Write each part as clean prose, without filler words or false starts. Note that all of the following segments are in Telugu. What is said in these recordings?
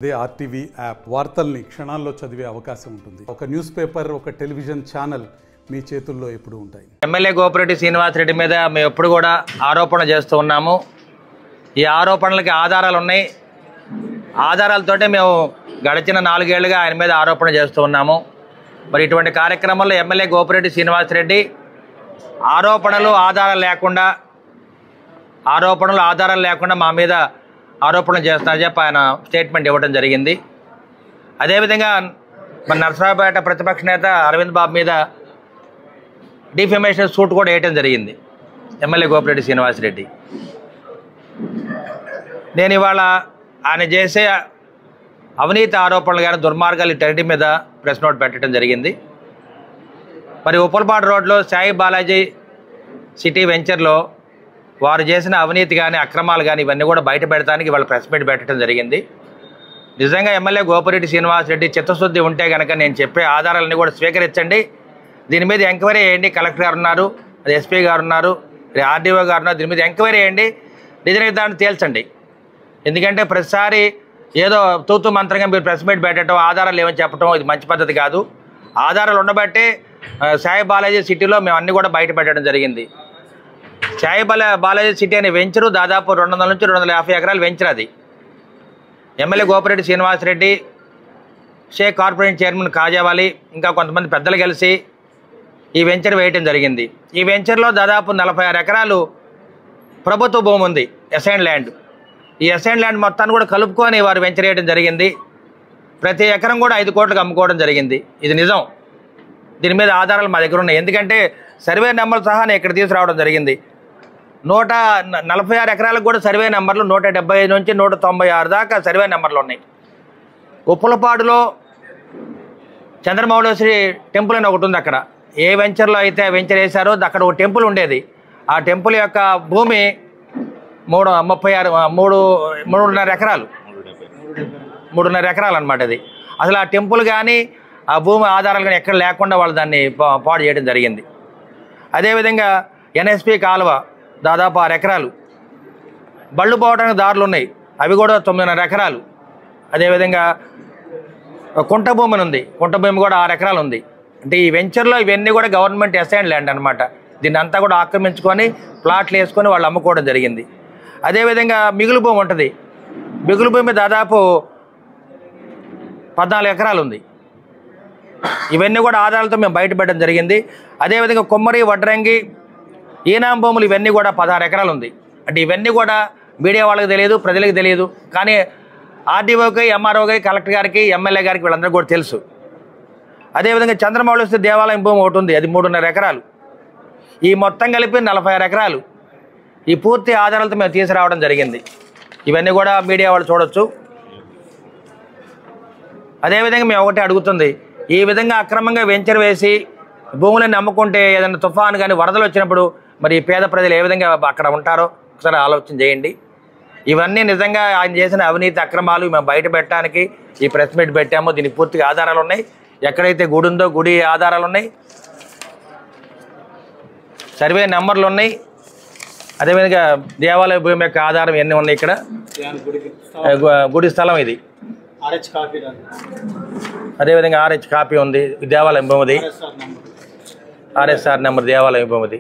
అదే ఆర్టీవీ యాప్ వార్తల్ని క్షణాల్లో చదివే అవకాశం ఉంటుంది. ఒక న్యూస్ పేపర్, ఒక టెలివిజన్ ఛానల్ మీ చేతుల్లో ఎప్పుడు ఉంటాయి. ఎమ్మెల్యే గోపిరెడ్డి శ్రీనివాస్ రెడ్డి మీద మేము ఎప్పుడు కూడా ఆరోపణ చేస్తూ ఉన్నాము. ఈ ఆరోపణలకి ఆధారాలు ఉన్నాయి. ఆధారాలతోటే మేము గడిచిన 4 ఏళ్లుగా ఆయన మీద ఆరోపణ చేస్తూ ఉన్నాము. మరి ఇటువంటి కార్యక్రమంలో ఎమ్మెల్యే గోపిరెడ్డి శ్రీనివాస్ రెడ్డి ఆరోపణలు ఆధారాలు లేకుండా మా మీద ఆరోపణలు చేస్తున్నారని చెప్పి ఆయన స్టేట్మెంట్ ఇవ్వడం జరిగింది. అదేవిధంగా మన నరసరావుపేట ప్రతిపక్ష నేత అరవింద్ బాబు మీద డిఫెమేషన్ సూట్ కూడా వేయటం జరిగింది ఎమ్మెల్యే గోపిరెడ్డి శ్రీనివాస్ రెడ్డి. నేను ఇవాళ ఆయన చేసే అవినీతి ఆరోపణలు కానీ దుర్మార్గాలు ఇటన్నిటి మీద ప్రెస్ నోట్ పెట్టడం జరిగింది. మరి ఉప్పలపాడు రోడ్లో సాయి బాలాజీ సిటీ వెంచర్లో వారు చేసిన అవినీతి కానీ అక్రమాలు కానీ ఇవన్నీ కూడా బయట పెడతానికి వాళ్ళు ప్రెస్ మీట్ పెట్టడం జరిగింది. నిజంగా ఎమ్మెల్యే గోపిరెడ్డి శ్రీనివాస్ రెడ్డి చిత్తశుద్ధి ఉంటే కనుక నేను చెప్పే ఆధారాలన్నీ కూడా స్వీకరించండి. దీని మీద ఎంక్వైరీ చేయండి. కలెక్టర్ గారు ఉన్నారు, అది ఎస్పీ గారు ఉన్నారు, ఆర్డీఓ గారు ఉన్నారు. దీని మీద ఎంక్వైరీ చేయండి, నిజ నిర్ధారణ తేల్చండి. ఎందుకంటే ప్రతిసారి ఏదో తూతు మంత్రంగా మీరు ప్రెస్ మీట్ పెట్టడం, ఆధారాలు ఏమని చెప్పడం ఇది మంచి పద్ధతి కాదు. ఆధారాలు ఉండబట్టే సాయి బాలాజీ సిటీలో మేము అన్నీ కూడా బయట పెట్టడం జరిగింది. సాయి బాలాజీ సిటీ అనే వెంచరు దాదాపు 200 నుంచి 250 ఎకరాలు వెంచర్. అది MLA Gopireddy Srinivas Reddy, Shaik corporation chairman Kajavali, ఇంకా కొంతమంది పెద్దలు కలిసి ఈ వెంచర్ వేయటం జరిగింది. ఈ వెంచర్లో దాదాపు 46 ఎకరాలు ప్రభుత్వ భూమి ఉంది, అసైన్ ల్యాండ్. ఈ అసైన్ ల్యాండ్ మొత్తాన్ని కూడా కలుపుకొని వారు వెంచర్ వేయడం జరిగింది. ప్రతి ఎకరం కూడా 5 కోట్లకు అమ్ముకోవడం జరిగింది. ఇది నిజం. దీని మీద ఆధారాలు మా దగ్గర ఉన్నాయి. ఎందుకంటే సర్వే నెంబర్ సహా నేను ఇక్కడ తీసుకురావడం జరిగింది. 146 ఎకరాలకు కూడా సర్వే నెంబర్లు 175 నుంచి 196 దాకా సర్వే నెంబర్లు ఉన్నాయి. ఉప్పలపాడులో చంద్రమౌళేశ్వరి టెంపుల్ అని ఒకటి ఉంది. అక్కడ ఏ వెంచర్లో అయితే వెంచర్ వేశారో అక్కడ ఒక టెంపుల్ ఉండేది. ఆ టెంపుల్ యొక్క భూమి 3.5 ఎకరాలు 3.5 ఎకరాలు అనమాట. అది అసలు ఆ టెంపుల్ కానీ ఆ భూమి ఆధారాలు కానీ ఎక్కడ లేకుండా వాళ్ళు దాన్ని పాడు చేయడం జరిగింది. అదేవిధంగా ఎన్ఎస్పి కాలువ దాదాపు 6 ఎకరాలు, బళ్ళు పోవడానికి దారులు ఉన్నాయి, అవి కూడా 9.5 ఎకరాలు. అదేవిధంగా కుంట భూమి ఉంది, కుంట భూమి కూడా 6 ఎకరాలు ఉంది. అంటే ఈ వెంచర్లో ఇవన్నీ కూడా గవర్నమెంట్ అసైన్ ల్యాండ్ అనమాట. దీన్ని అంతా కూడా ఆక్రమించుకొని ప్లాట్లు వేసుకొని వాళ్ళు అమ్ముకోవడం జరిగింది. అదేవిధంగా మిగులు భూమి ఉంటుంది. మిగులు భూమి దాదాపు 14 ఎకరాలు ఉంది. ఇవన్నీ కూడా ఆధారాలతో మేము బయటపెట్టడం జరిగింది. అదేవిధంగా కొమ్మరి, వడ్రంగి, ఈనాం భూములు ఇవన్నీ కూడా 16 ఎకరాలు ఉంది. అంటే ఇవన్నీ కూడా మీడియా వాళ్ళకి తెలియదు, ప్రజలకు తెలియదు. కానీ ఆర్డీఓకి, ఎంఆర్ఓకి, కలెక్టర్ గారికి, ఎమ్మెల్యే గారికి వీళ్ళందరికీ కూడా తెలుసు. అదేవిధంగా చంద్రమౌళేశ్వరి దేవాలయం భూమి ఒకటి ఉంది, అది 3.5 ఎకరాలు. ఈ మొత్తం కలిపి 46 ఎకరాలు. ఈ పూర్తి ఆధారాలతో మేము తీసుకురావడం జరిగింది. ఇవన్నీ కూడా మీడియా వాళ్ళు చూడొచ్చు. అదేవిధంగా మేము ఒకటే అడుగుతుంది, ఈ విధంగా అక్రమంగా వెంచర్ వేసి భూములను అమ్ముకుంటే ఏదైనా తుఫాను కానీ వరదలు వచ్చినప్పుడు మరి పేద ప్రజలు ఏ విధంగా అక్కడ ఉంటారో ఒకసారి ఆలోచన చేయండి. ఇవన్నీ నిజంగా ఆయన చేసిన అవినీతి అక్రమాలు మేము బయట పెట్టడానికి ఈ ప్రెస్ మీట్ పెట్టాము. దీనికి పూర్తిగా ఆధారాలు ఉన్నాయి. ఎక్కడైతే గుడి ఉందో గుడి ఆధారాలు ఉన్నాయి, సర్వే నెంబర్లు ఉన్నాయి. అదేవిధంగా దేవాలయ భూమి యొక్క ఆధారం ఎన్ని ఉన్నాయి. ఇక్కడ గుడి స్థలం ఇది. అదేవిధంగా RH కాపీ ఉంది, దేవాలయం భూమిది. RSR నెంబర్ దేవాలయం భూమిది.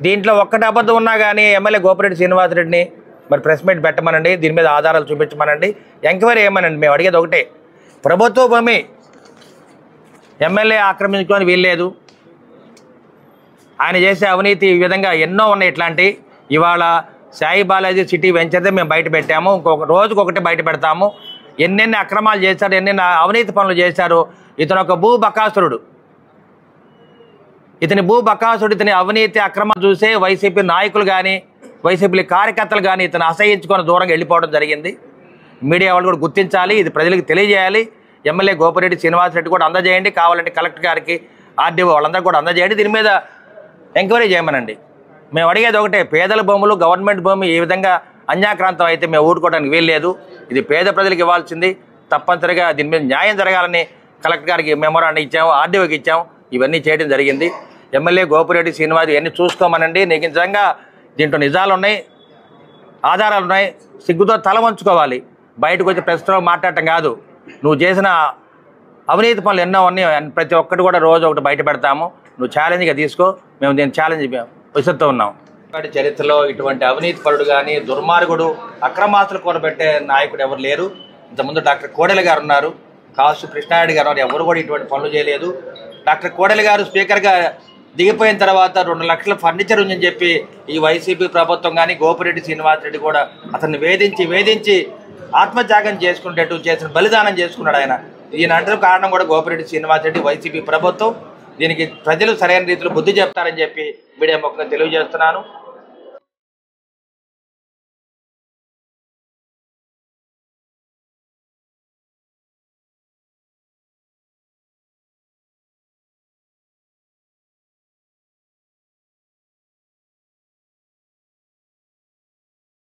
దీంట్లో ఒక్కటి అబద్ధం ఉన్నా కానీ ఎమ్మెల్యే గోపిరెడ్డి శ్రీనివాస్ రెడ్డిని మరి ప్రెస్ మీట్ పెట్టమనండి, దీని మీద ఆధారాలు చూపించమనండి, ఎంక్వైరీ చేయమనండి. మేము అడిగేది ఒకటే, ప్రభుత్వ భూమి ఎమ్మెల్యే ఆక్రమించుకొని వీల్లేదు. ఆయన చేసే అవినీతి ఈ విధంగా ఎన్నో ఉన్నాయి. ఇట్లాంటి ఇవాళ సాయి బాలాజీ సిటీ వెంచర్దే మేము బయట పెట్టాము. ఇంకొక రోజుకొకటి బయట పెడతాము. ఎన్నెన్ని అక్రమాలు చేశారు, ఎన్నెన్ని అవినీతి పనులు చేశారు. ఇతను ఒక భూ బకాసురుడు. ఇతని అవినీతి అక్రమాలు చూసే వైసీపీ నాయకులు కానీ వైసీపీ కార్యకర్తలు కానీ ఇతను అసహించుకొని దూరంగా వెళ్ళిపోవడం జరిగింది. మీడియా వాళ్ళు కూడా గుర్తించాలి, ఇది ప్రజలకు తెలియజేయాలి. ఎమ్మెల్యే గోపిరెడ్డి శ్రీనివాస్ రెడ్డి కూడా అందజేయండి, కావాలంటే కలెక్టర్ గారికి, ఆర్డీఓ వాళ్ళందరూ కూడా అందజేయండి. దీని మీద ఎంక్వైరీ చేయమనండి. మేము అడిగేది ఒకటే, పేదల భూములు గవర్నమెంట్ భూమి ఈ విధంగా అన్యాక్రాంతం అయితే మేము ఊరుకోవడానికి వీల్లేదు. ఇది పేద ప్రజలకు ఇవ్వాల్సింది. తప్పనిసరిగా దీని మీద న్యాయం జరగాలని కలెక్టర్ గారికి మెమోరాండం ఇచ్చాము, ఆర్డీఓకి ఇచ్చాము. ఇవన్నీ చేయడం జరిగింది. ఎమ్మెల్యే గోపిరెడ్డి శ్రీనివాస్ ఇవన్నీ చూసుకోమనండి. నిజంగా దీంట్లో నిజాలు ఉన్నాయి. ఆధారాలు ఉన్నాయి, సిగ్గుతో తల వంచుకోవాలి. బయటకు వచ్చి ప్రస్తుతం మాట్లాడటం కాదు. నువ్వు చేసిన అవినీతి పనులు ఎన్నో ఉన్నాయి, ప్రతి ఒక్కటి కూడా రోజు ఒకటి బయట పెడతాము. నువ్వు ఛాలెంజ్గా తీసుకో, మేము దీన్ని ఛాలెంజ్ విసురుతూ ఉన్నాం. చరిత్రలో ఇటువంటి అవినీతి పరుడు కానీ దుర్మార్గుడు అక్రమాస్తులు కూడబెట్టే నాయకుడు ఎవరు లేరు. ఇంతకుముందు డాక్టర్ కోడెల గారు ఉన్నారు, కాసు కృష్ణారెడ్డి గారు ఉన్నారు, ఎవరు కూడా ఇటువంటి పనులు చేయలేదు. డాక్టర్ కోడెల గారు స్పీకర్గా దిగిపోయిన తర్వాత 2 లక్షల ఫర్నిచర్ ఉందని చెప్పి ఈ వైసీపీ ప్రభుత్వం కానీ గోపిరెడ్డి శ్రీనివాసరెడ్డి కూడా అతన్ని వేధించి ఆత్మత్యాగం చేసుకునేట్టు చేసిన బలిదానం చేసుకున్నాడు ఆయన. ఈయనంటే కారణం కూడా గోపిరెడ్డి శ్రీనివాసరెడ్డి, వైసీపీ ప్రభుత్వం. దీనికి ప్రజలు సరైన రీతిలో బుద్ధి చెప్తారని చెప్పి మీడియా ముఖంగా తెలియజేస్తున్నాను.